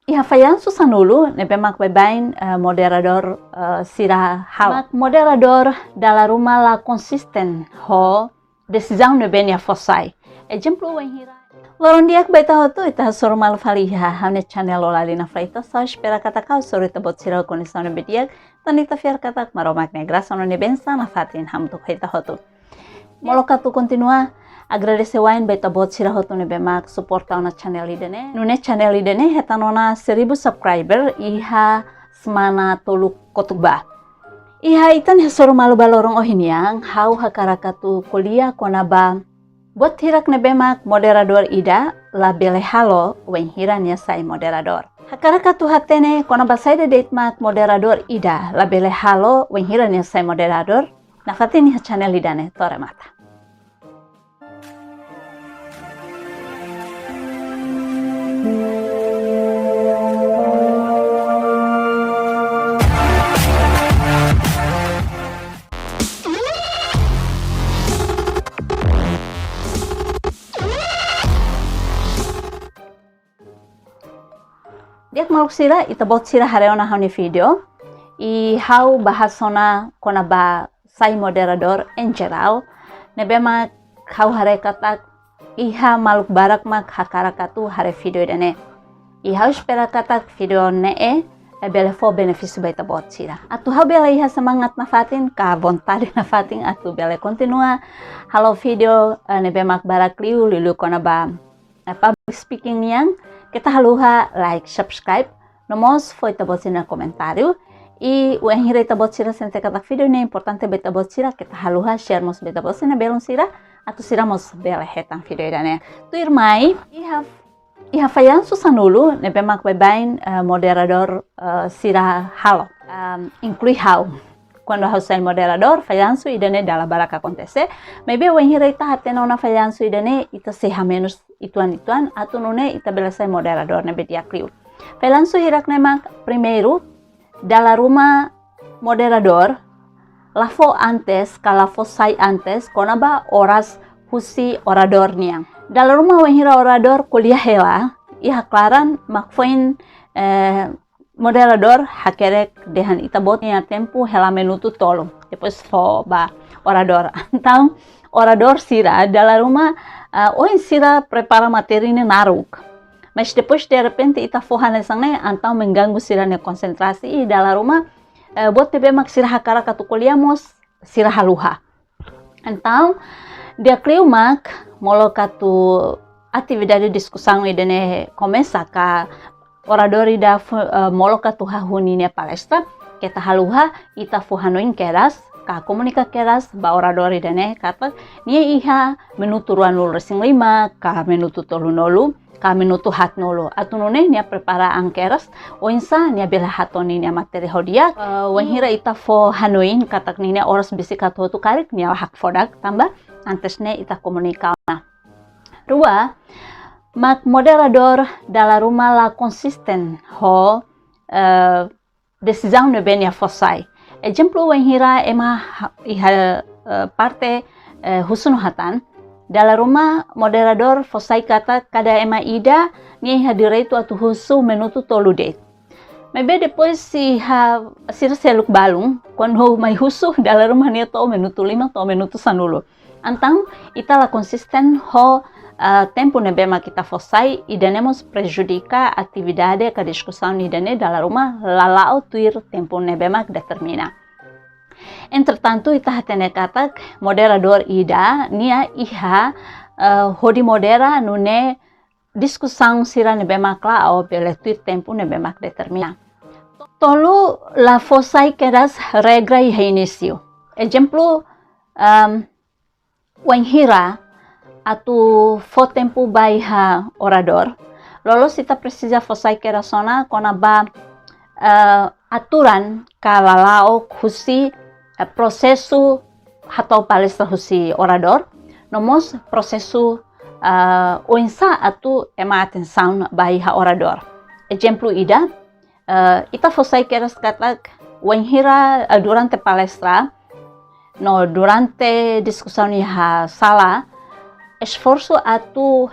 Ihafaian Susanulu, nebemak bebain moderador sira hal. Moderador dalla ruma la consisten ho decisão neben ya fosai. Exemplo wenhira. Loron diak baita hotu ita sormal faliha hamne channel olali na fraita sa espera kata kau sori tabot sira condição nebe diak tanita fiar kata maromak negra sono nebensa na fatin ham tu kaita hotu. Moloka tu continua. Agradecewain baita bot sira hotu nebemak suporta na channel idene. Nune channel idene hetanona 1000 subscriber iha semana tolu kotuba. Iha itan hesoro malu balorong ohiniang hau hakarakatu kuliah konaba buat hirak nebemak moderador ida la bele halo wen hiran ya sai moderador. Hakarakatu hatene konaba sai date mak moderador ida la bele halo wen hiran ya sai moderador. Nafatini ha channel idane tore mata. Diak maluk sira itabot sira hareona hauni video I hau bahasona konaba sai moderador en geral nebema hau hare katak iha maluk barak mak hakarakatu hare video dene I hau espera katak video ne bele fo benefício baita bot sira atu hau bele iha semangat na fatin ka vontade na fatin atu bele continua halo video nebemak barak liu lilu konaba public speaking niang kita haluha like, subscribe, nomos foi tabot sira comentário e o enhira tabot sira sente kata video ne importante beta bot sira kita haluha share mos beta bot sira belon sira atu sira mos bela hetan video dane tu irmai iha fayan susanulu ne bemak bebain moderador sira halo inclui hau quando hau sai moderador falhanço idane dalla baraka acontece maybe o enhira ita hatena una falhanço idane ita seha menos ituan atu nune ita bela sai moderador ne bedia kriu falhanço hirak nemak primeiro dalla ruma moderador lafo antes kalafo sai antes konaba horas husi orador niang dalla ruma wenhira orador kuliah hela iha klaran makfoin moderador hakerek dehan itabot nya tempo hela minuto tolo depois fo ba orador então orador sira dalla ruma ou sira prepara materi ne naruk mas depois de repente ita forra nesang então mengganggu sira ne konsentrasi I dalla ruma buat tebe mak sira hakara katu kuliah mos sira haluha então dia kliu mak molo katu atividade discussão idene começa ka orador ida moloka tu hahunine palestra kita haluha ita fuhanoin keras ka komunika keras ba orador idane kata nia iha minutu ruan lulu resing 5 ka minutu tolu nolu ka minutu hat nolu atunune nia prepara ang keras o insa nia bela hatoni nia materi hodia wenhira ita fo hanoin katak nia oras bisikat tu karik nia hak fodak tambah antesne ita komunika rua mak moderador dalla ruma la consisten ho decisão neben ya fosai exemplo wenhira ema iha parte husun hatan dalla ruma moderador fosai kata kada ema ida ni hadiretu atu husu minuto tolude maybe depois iha sira seluk balung quando mai husu dalla ruma ni to minuto 5 to minuto sanulo antang ita la consisten ho tempo nebema kita fosai idanemos prejudica atividade ka discussão idane dalla ruma lalao tuir tempo nebema determina entretanto ita hatene katak moderador ida nia iha hodi modera nune discussão sira nebema klao bele tuir tempo nebema determina tolu la fosai keras regra iha inicio exemplo wenhira atu fo tempo baiha orador lolos ita precisa fosai kerasona konaba aturan kalalao husi prosesu hatau palestra husi orador nomos prosesu oinsa atu ema atenção baiha orador exemplo ida ita fosai keras katak wenhira durante palestra no durante discussão iha sala esforço atu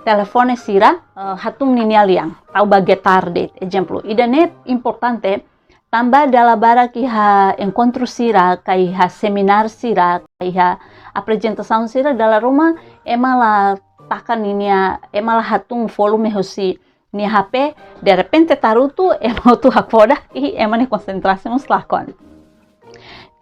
telefone sira hatum ninia liang tau bage tarde exemplo idane importante tambah dalla bara ki ha encontro sira kai ha seminar sira kai ha apresentação sira dalla rumah emala takan ninia emala hatum volume hosi ni HP de repente tarutu ema tu hakoda e ema ne concentrasse nos lakon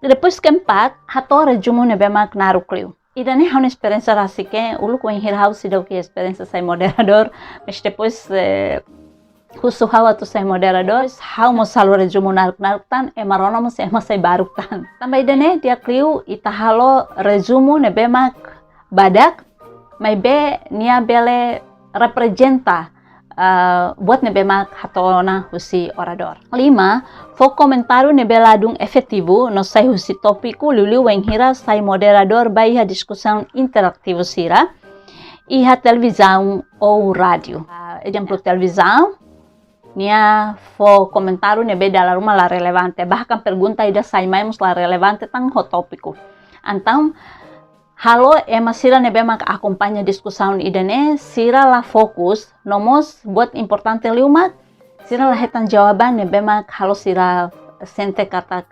depois keempat hatora jumu ne bemak narukleu idane é uma experiência assim que o lugar em house deu que experiência sai moderador mas depois khusus hawa tu sai moderador how mo salore jumunar tan e marona mo sai baruk tan tambah idane dia kliu ita halo resumo ne bemak badak mai be nia bele representa buat ne bemak hatona husi orador 5 fo comentário ne beladung efetivo no sai husi tópico lulu wenghira sai moderador baiha discussão interativo sira e a televisão ou rádio exemplo televisão nia fo comentário ne be dalla rumah la relevante bahkan pergunta ida sai mais la relevante tang ho tópico então halo ema sira ne bemak acompanha discussão idane sira la fokus nomos buat importante liumat sira la hetan jawaban ne bemak halo sira sente katak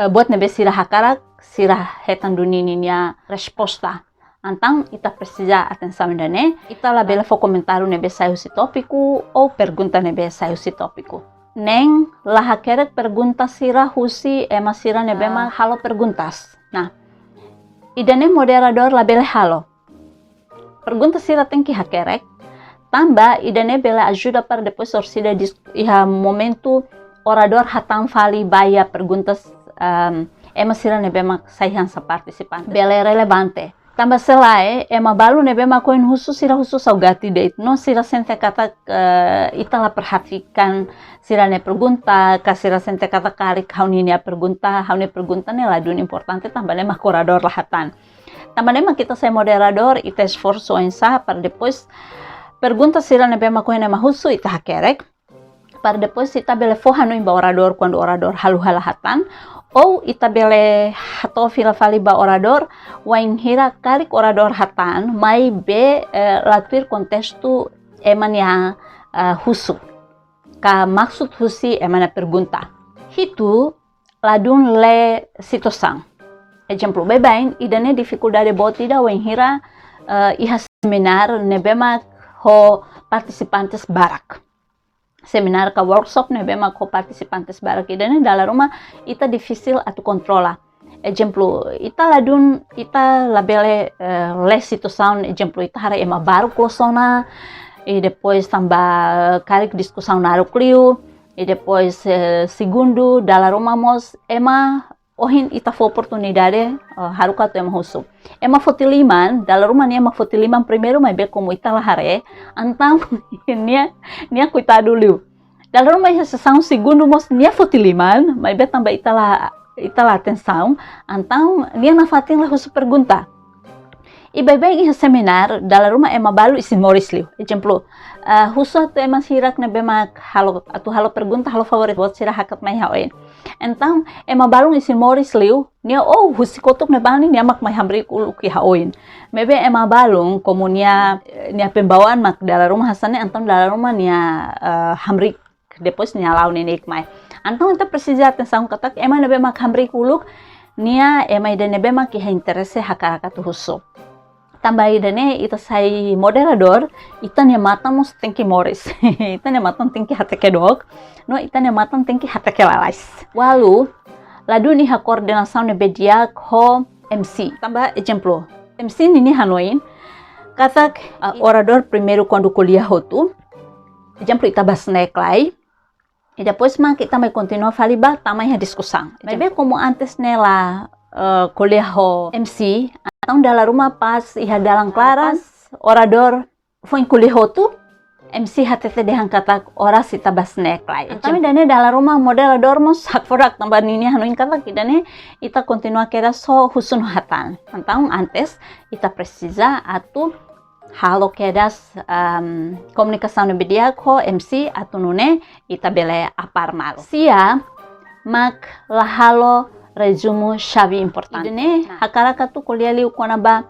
buat ne be sira hakarak sira hetan dunininya resposta antang ita precisa atenção idane ita la bela fo comentário ne be saiu si tópico ou pergunta ne be saiu si tópico neng la hakerek pergunta sira husi ema sira ne bemak halo perguntas nah idane moderador la bele halo. Pergunta sira tem que hakerek. Tambah idane bele ajuda para depois orsida iha momento orador hatang fali baya perguntas ema sira ne bema saihan sa participante. Bele relevante. Tambah selae ema balu ne bema koin khusus sira khusus saugati date. No sira sente kata ita la perhatikan sira ne pergunta, kasira sente kata karik hauninia pergunta, haune pergunta ne ladun importante tambah ne mah orador lahatan. Tambah ne mah kita sai moderador ita esforço ensa para depois pergunta sira ne bema koin ne husu ita hakerek. Para depois ita bele foha no imba orador quando orador halu halahatan. Ou ita bele hato fila fali ba orador wain hira karik orador hatan mai be latuir kontextu emania husu ka maksud husi emana pergunta hitu ladun le situação exemplo bebain idane dificuldade botida wain hira iha seminar ne bema ho participantes barak seminar ka workshop ne bema ko participantes barak idane dalam rumah ita difícil atu controla exemplo ita ladun ita labele le situação exemplo ita hara ema baru klosona e depois tambah karik discussão naru kliu e depois segundo dalam rumah mos ema ohin ita fo oportunidade haruka tu ema husu ema fotiliman dalam rumah nia ema fotiliman primeiro mai be como ita lahare antang nia kuita dulu dalam rumah ia sessão segundo mos nia fotiliman mai be tambah ita la atenção antang nia na fatin la husu pergunta e bebe ia seminar dalam rumah ema balu isin moris liu exemplo husu tu ema sirak ne bema halo pergunta halo favorit buat sira hakat mai haoin então ema balu isin moris liu nia husi kotuk ne bani nia mak mai hamri uluki haoin mebe ema balung como nia pembawaan mak dalam rumah hasane antang dalam rumah nia hamri depois nia lau nenek mai antang ita precisa atenção katak ema nebe mak hamri uluk nia ema ide nebe mak iha interesse hakarakat husu tambah idane ita sai moderador ita ne matan mos tem que moris ita ne matan tem que hateke dog no ita ne matan tem que hateke lalais walu ladu ni ha coordenação ne bedia ho MC tambah exemplo MC nini hanoin katak orador primeiro quando kuliah hotu exemplo ita basnek lai e depois mah kita mai continua faliba tamai ha discussão maybe como antes nela kuliah ho MC então dalam rumah pas iha dalang claras orador foi kuliah tu MC hatete dehan katak ora sita basnek lai tapi dane dalam rumah moderador mos hak forak tambah nini hanuin katak dane ita continua kera so husun hatan então antes ita precisa atu halo kedas komunikação no media ko MC atu nune ita bele apar mal sia mak la halo resumo chave importante ne hakaraka tu kuliah liu kona ba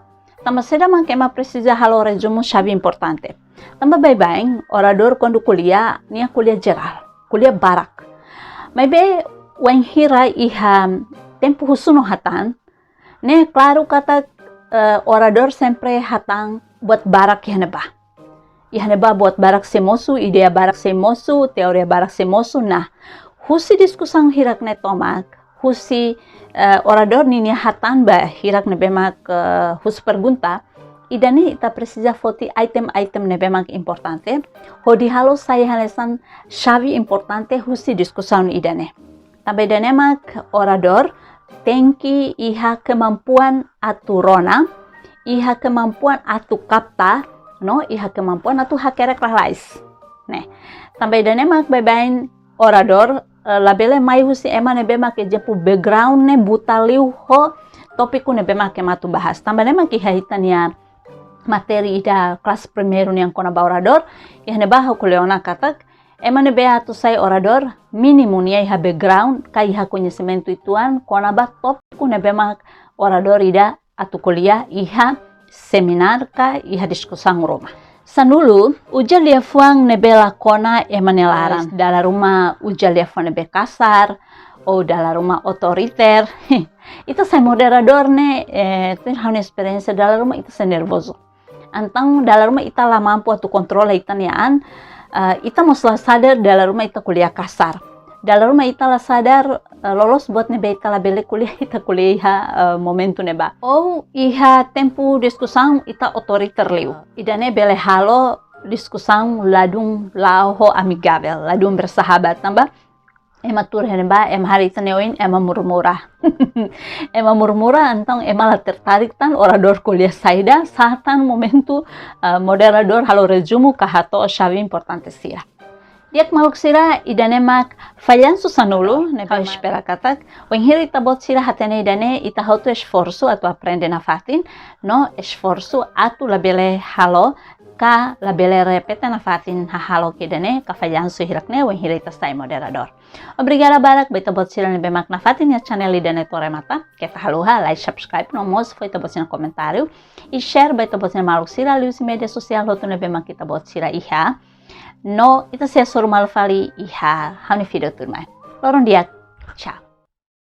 Tamba seda man que precisa halo resumo chave importante. Tamba bem, orador quando kuliah, nia kuliah geral, kuliah barak. Mas bem, wen hira iha tempo husuno hatan, né claro kata orador sempre hatan buat barak ihaneba. Ihaneba buat barak semosu, idea barak semosu, teoria barak semosu. Nah, husi diskusang hirak ne tomak, husi orador nini hatan ba hirak ne bemak hus pergunta, idane ita precisa foti item ne bemak importante, hodi halo saya halesan chave importante husi diskusang idane. Tambah idane mak orador tengki iha kemampuan aturona, iha kemampuan atu kapta, no, iha kemampuan atu hakerek lahlais. Né, também danemak bebain orador labele mai husi ema ne bema ke jepu background ne butaliu ho topiku ne bema ke matu bahas. Tambah nemak iha hitania materi ida kelas primeiro yang kona ba orador, iha ne baha kuleona katak ema ne bea tu sai orador minimum nia iha background kai iha conhecimento ituan kona ba topiku ne bema orador ida atu kuliah iha seminar ka iha diskusang rumah. Sanulu, uja liafuang nebela kona emanelaran. Dalam rumah uja liafuang nebe kasar, ou dalam rumah otoriter. Itu saya moderador ne, tem uma experiência dalam rumah itu saya nervoso. Antang dalam rumah ita lah mampu atu kontrol ita niaan, ita mesti sadar dalam rumah ita kuliah kasar. Dalam rumah ita lah sadar lolos buat nebe ita lah bele kuliah ita kuliah momentu neba. Ou iha tempo diskusang ita otoriter liu. Idane bele halo diskusang ladung laho amigável, ladung bersahabat tambah. Ema tur neba ema hari ita neoin ema murmura. Ema murmura antang ema lah tertarik tan orador kuliah saida satan momentu moderador halo resumo kahato chave importante sira. Diak maluk sira idane mak falhanço sanulu, ne kau espera katak, o enhiri tabot sira hatene idane ita hautu esforço atu aprende na fatin, no esforço atu labele halo ka labele repete na fatin ha halo kidane ka falhanço hirakne o enhiri ita sai moderador. Obrigada barak beta bot sira ne bemak na fatin ya channel idane tore mata, kita haluha like subscribe no mos foi tabot sira comentário e share beta bot sira maluk sira lius media sosial hotu ne bemak kita bot sira iha. No, ita saya suruh malfali iha, hani video turma. Lorong dia, ciao.